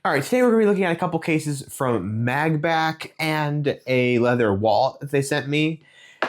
All right, today we're going to be looking at a couple cases from MagBak and a leather wallet that they sent me.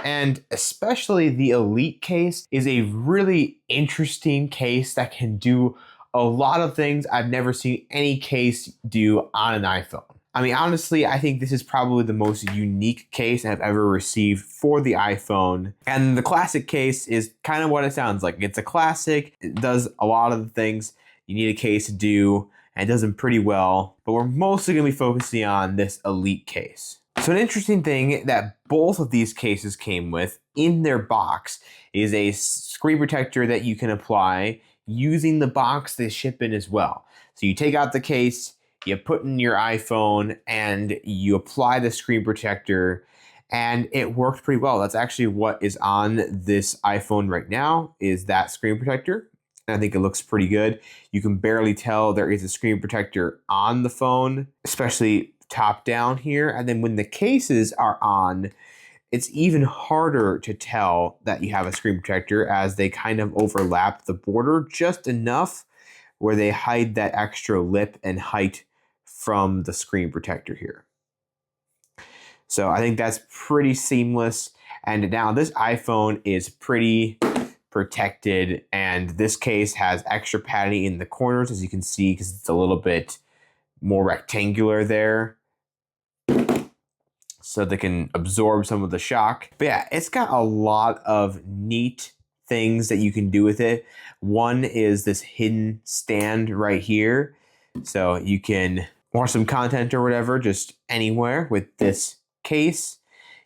And especially the Elite case is a really interesting case that can do a lot of things I've never seen any case do on an iPhone. I mean, honestly, I think this is probably the most unique case I've ever received for the iPhone. And the classic case is kind of what it sounds like. It's a classic. It does a lot of the things you need a case to do, and it does them pretty well. But we're mostly going to be focusing on this Elite case. So an interesting thing that both of these cases came with in their box is a screen protector that you can apply using the box they ship in as well. So you take out the case, you put in your iPhone, and you apply the screen protector, and it worked pretty well. That's actually what is on this iPhone right now, is that screen protector. And I think it looks pretty good. You can barely tell there is a screen protector on the phone, especially top down here. And then when the cases are on, it's even harder to tell that you have a screen protector, as they kind of overlap the border just enough where they hide that extra lip and height from the screen protector here. So I think that's pretty seamless. And now this iPhone is pretty protected, and this case has extra padding in the corners, as you can see, because it's a little bit more rectangular there, so they can absorb some of the shock. But yeah, it's got a lot of neat things that you can do with it. One is this hidden stand right here, so you can watch some content or whatever just anywhere with this case.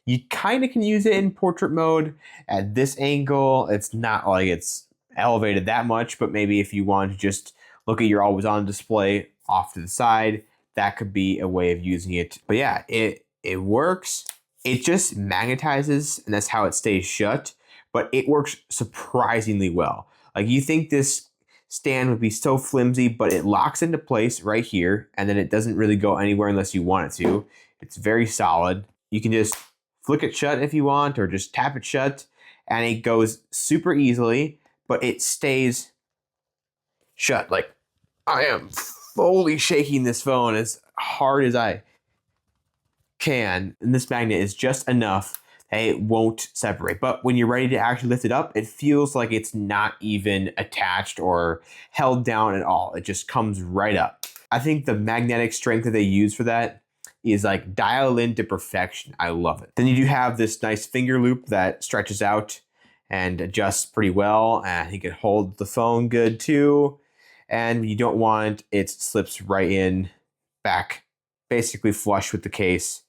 You kind of can use it in portrait mode at this angle. It's not like it's elevated that much, but maybe if you want to just look at your always on display off to the side, that could be a way of using it. But yeah, it works. It just magnetizes, and that's how it stays shut, but it works surprisingly well. Like, you think this stand would be so flimsy, but it locks into place right here, and then it doesn't really go anywhere unless you want it to. It's very solid. You can just flick it shut if you want, or just tap it shut, and it goes super easily, but it stays shut. Like, I am fully shaking this phone as hard as I can, and this magnet is just enough that it won't separate. But when you're ready to actually lift it up, it feels like it's not even attached or held down at all. It just comes right up. I think the magnetic strength that they use for that is like dialed into perfection. I love it. Then you do have this nice finger loop that stretches out and adjusts pretty well. And I think it holds the phone good too. And you don't want it slips right in back, basically flush with the case.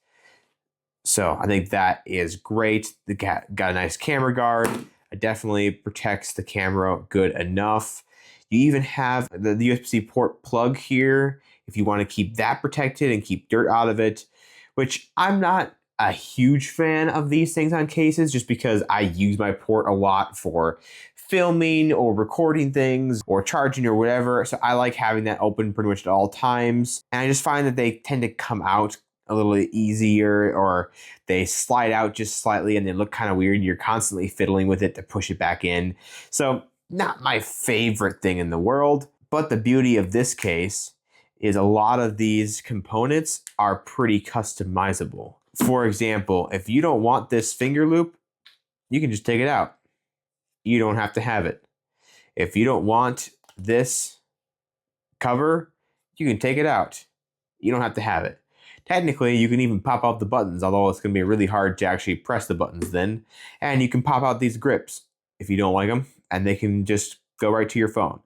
So I think that is great. It got a nice camera guard. It definitely protects the camera good enough. You even have the USB-C port plug here if you want to keep that protected and keep dirt out of it, which I'm not a huge fan of these things on cases, just because I use my port a lot for filming or recording things or charging or whatever. So I like having that open pretty much at all times. And I just find that they tend to come out a little easier, or they slide out just slightly and they look kind of weird. You're constantly fiddling with it to push it back in. So not my favorite thing in the world, but the beauty of this case is a lot of these components are pretty customizable. For example, if you don't want this finger loop, you can just take it out. You don't have to have it. If you don't want this cover, you can take it out. You don't have to have it. Technically, you can even pop out the buttons, although it's going to be really hard to actually press the buttons then. And you can pop out these grips if you don't like them, and they can just go right to your phone.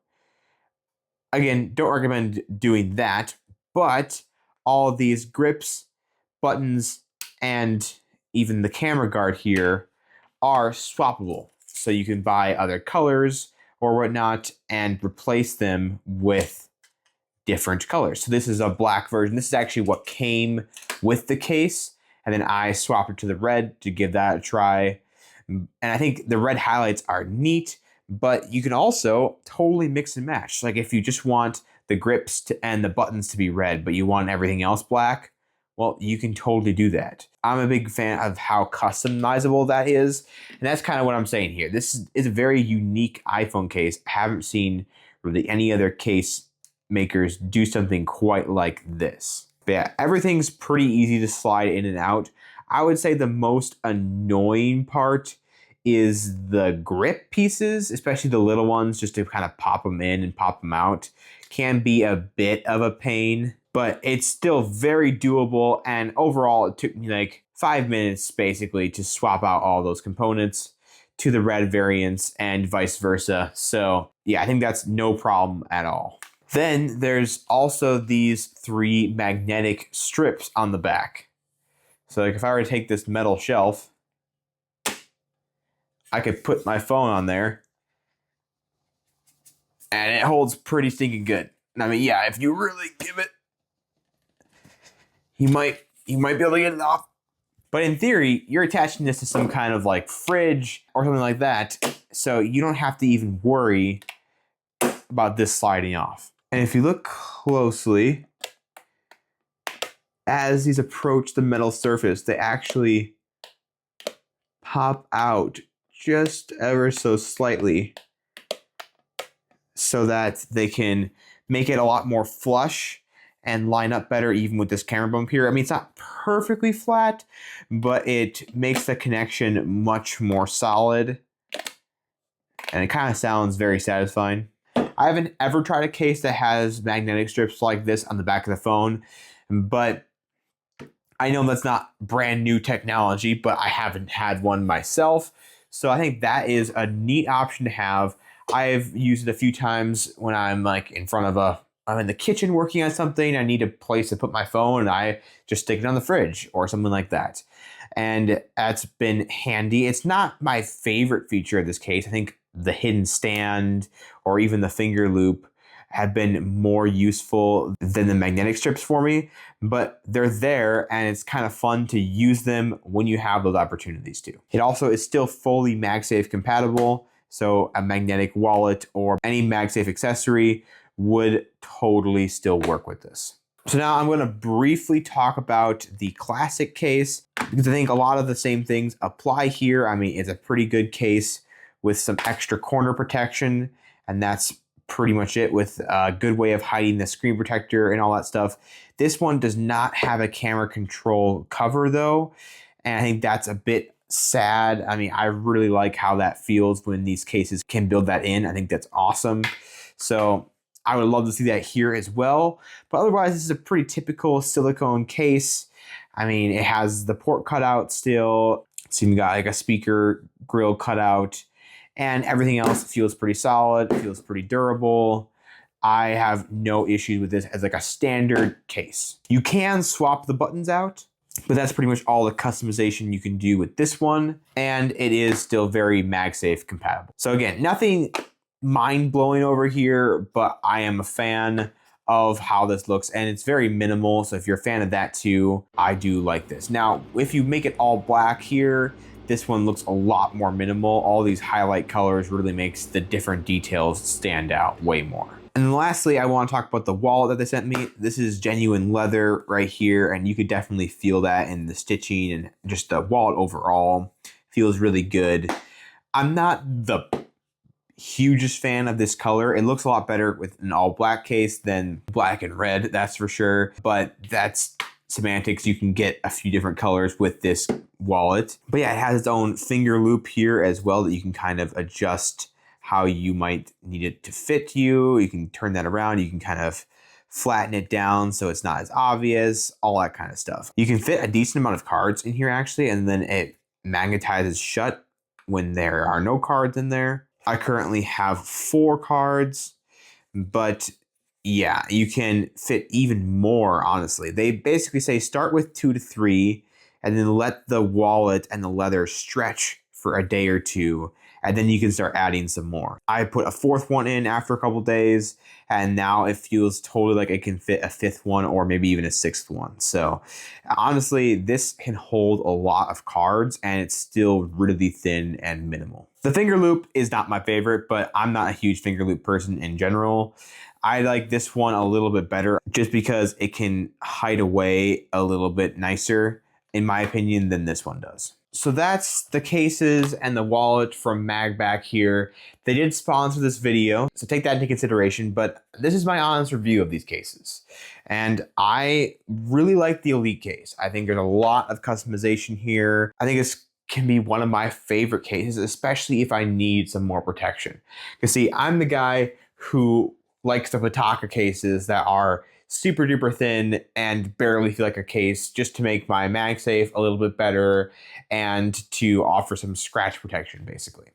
Again, don't recommend doing that, but all of these grips, buttons, and even the camera guard here are swappable. So you can buy other colors or whatnot and replace them with different colors. So this is a black version. This is actually what came with the case, and then I swapped it to the red to give that a try. And I think the red highlights are neat, but you can also totally mix and match. Like, if you just want the grips and the buttons to be red, but you want everything else black, well, you can totally do that. I'm a big fan of how customizable that is, and that's kind of what I'm saying here. This is a very unique iPhone case. I haven't seen really any other case makers do something quite like this. But yeah, everything's pretty easy to slide in and out. I would say the most annoying part is the grip pieces, especially the little ones, just to kind of pop them in and pop them out. Can be a bit of a pain, but it's still very doable. And overall, it took me like 5 minutes basically to swap out all those components to the red variants and vice versa. So yeah, I think that's no problem at all. Then there's also these 3 magnetic strips on the back. So like if I were to take this metal shelf, I could put my phone on there and it holds pretty stinking good. I mean, yeah, if you really give it, you might be able to get it off. But in theory, you're attaching this to some kind of like fridge or something like that, so you don't have to even worry about this sliding off. And if you look closely, as these approach the metal surface, they actually pop out just ever so slightly so that they can make it a lot more flush and line up better even with this camera bump here. I mean, it's not perfectly flat, but it makes the connection much more solid. And it kind of sounds very satisfying. I haven't ever tried a case that has magnetic strips like this on the back of the phone, but I know that's not brand new technology, but I haven't had one myself. So I think that is a neat option to have. I've used it a few times when I'm like I'm in the kitchen working on something, I need a place to put my phone, and I just stick it on the fridge or something like that. And that's been handy. It's not my favorite feature of this case. I think the hidden stand or even the finger loop have been more useful than the magnetic strips for me, but they're there and it's kind of fun to use them when you have those opportunities to. It also is still fully MagSafe compatible, so a magnetic wallet or any MagSafe accessory would totally still work with this. So now I'm going to briefly talk about the classic case because I think a lot of the same things apply here. I mean, it's a pretty good case with some extra corner protection, and that's pretty much it, with a good way of hiding the screen protector and all that stuff. This one does not have a camera control cover though, and I think that's a bit sad. I mean, I really like how that feels when these cases can build that in. I think that's awesome. So I would love to see that here as well. But otherwise, this is a pretty typical silicone case. I mean, it has the port cutout still. It's even got like a speaker grill cutout, and everything else feels pretty solid. It feels pretty durable. I have no issues with this as like a standard case. You can swap the buttons out, but that's pretty much all the customization you can do with this one. And it is still very MagSafe compatible. So again, nothing mind-blowing over here, but I am a fan of how this looks, and it's very minimal. So if you're a fan of that too, I do like this. Now, if you make it all black here, this one looks a lot more minimal. All these highlight colors really makes the different details stand out way more. And then lastly, I want to talk about the wallet that they sent me. This is genuine leather right here, and you could definitely feel that in the stitching, and just the wallet overall feels really good. I'm not the hugest fan of this color. It looks a lot better with an all black case than black and red, that's for sure. But that's semantics. You can get a few different colors with this wallet. But yeah, it has its own finger loop here as well that you can kind of adjust how you might need it to fit you. You can turn that around. You can kind of flatten it down so it's not as obvious, all that kind of stuff. You can fit a decent amount of cards in here actually, and then it magnetizes shut when there are no cards in there. I currently have 4 cards, but yeah, you can fit even more, honestly. They basically say start with 2 to 3 and then let the wallet and the leather stretch for a day or two, and then you can start adding some more. I put a 4th one in after a couple days, and now it feels totally like it can fit a 5th one or maybe even a 6th one. So honestly, this can hold a lot of cards and it's still really thin and minimal. The finger loop is not my favorite, but I'm not a huge finger loop person in general. I like this one a little bit better just because it can hide away a little bit nicer, in my opinion, than this one does. So that's the cases and the wallet from MagBak here. They did sponsor this video, so take that into consideration, but this is my honest review of these cases. And I really like the Elite case. I think there's a lot of customization here. I think this can be one of my favorite cases, especially if I need some more protection. Because see, I'm the guy who likes the Pataka cases that are super duper thin and barely feel like a case, just to make my MagSafe a little bit better and to offer some scratch protection, basically.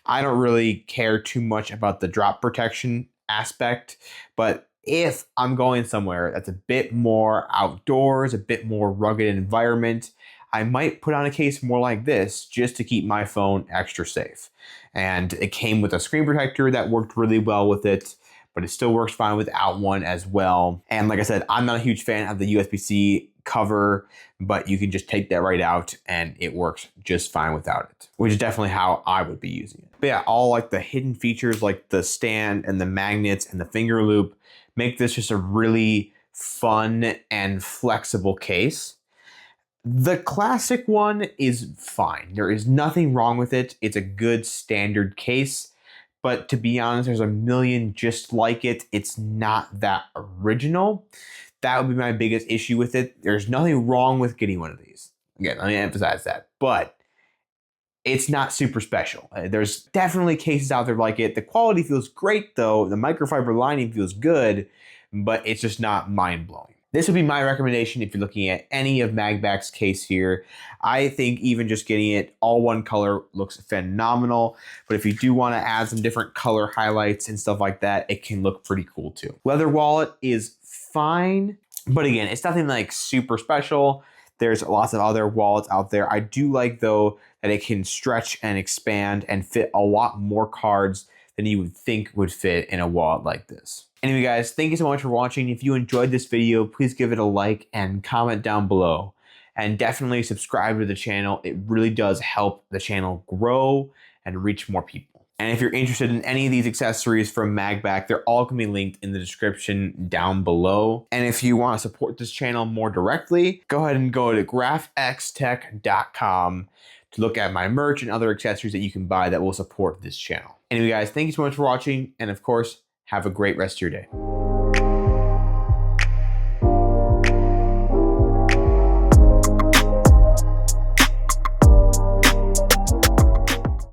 I don't really care too much about the drop protection aspect, but if I'm going somewhere that's a bit more outdoors, a bit more rugged environment, I might put on a case more like this just to keep my phone extra safe. And it came with a screen protector that worked really well with it, but it still works fine without one as well. And like I said, I'm not a huge fan of the USB-C cover, but you can just take that right out and it works just fine without it, which is definitely how I would be using it. But yeah, all like the hidden features like the stand and the magnets and the finger loop make this just a really fun and flexible case. The classic one is fine. There is nothing wrong with it. It's a good standard case. But to be honest, there's a million just like it. It's not that original. That would be my biggest issue with it. There's nothing wrong with getting one of these. Again, let me emphasize that. But it's not super special. There's definitely cases out there like it. The quality feels great though. The microfiber lining feels good, but it's just not mind-blowing. This would be my recommendation if you're looking at any of MagBak's case here. I think even just getting it all one color looks phenomenal, but if you do want to add some different color highlights and stuff like that, it can look pretty cool too. Leather wallet is fine, but again, it's nothing like super special. There's lots of other wallets out there. I do like though that it can stretch and expand and fit a lot more cards than you would think would fit in a wallet like this. Anyway guys, thank you so much for watching. If you enjoyed this video, please give it a like and comment down below. And definitely subscribe to the channel. It really does help the channel grow and reach more people. And if you're interested in any of these accessories from MagBak, they're all going to be linked in the description down below. And if you want to support this channel more directly, go ahead and go to grafxtech.com to look at my merch and other accessories that you can buy that will support this channel. Anyway guys, thank you so much for watching, and of course, have a great rest of your day.